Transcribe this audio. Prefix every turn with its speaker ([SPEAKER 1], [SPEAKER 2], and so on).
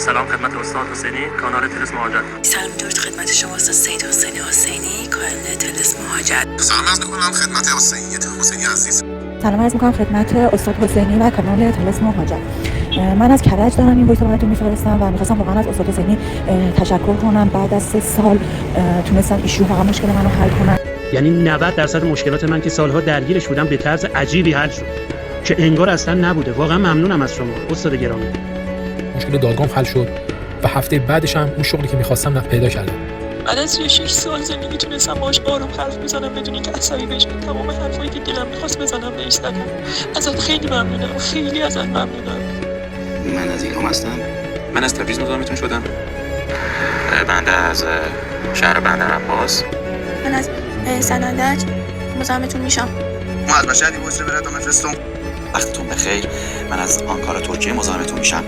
[SPEAKER 1] سلام خدمت استاد حسینی، کانال طلسم مهاجر.
[SPEAKER 2] سلام درود خدمت شما استاد سید حسینی، کانال طلسم مهاجر.
[SPEAKER 3] سلام عرض می‌کنم خدمت حسینی عزیز.
[SPEAKER 4] سلام عرض می‌کنم خدمت استاد حسینی و کانال طلسم مهاجر. من از کرج دارم این وایس رو براتون می‌فرستم و می‌خواستم واقعا از استاد حسینی تشکر کنم. بعد از 3 سال تونستن ایشون واقعا مشکل منو حل کنن.
[SPEAKER 5] یعنی 90% مشکلات من که سالها درگیرش بودم به طرز عجیبی حل شد که انگار اصلا نبوده. واقعا ممنونم از شما استاد گرامی.
[SPEAKER 6] مشکل دادگام حل شد و هفته بعدش هم اون شغلی که می‌خواستم پیدا کردم.
[SPEAKER 7] بعد از 6 سال زندگی تونستم باهاش آروم حرف بزنم بدون اینکه عصبی بشه. تمام حرفایی که دلم می‌خواست بزنم بهش زدم. ازت خیلی ممنونم، خیلی ازت ممنونم.
[SPEAKER 8] من از ایلام هستم.
[SPEAKER 9] من از تبریز مزاحمتون شدم. بنده از شهر بندرعباس.
[SPEAKER 10] من از سنندج مزاحمتون میشم.
[SPEAKER 3] ما از مشهدی وایس براتون میفرستم.
[SPEAKER 8] وقتتون بخیر. من از آنکارا ترکیه مزاحمتون میشم.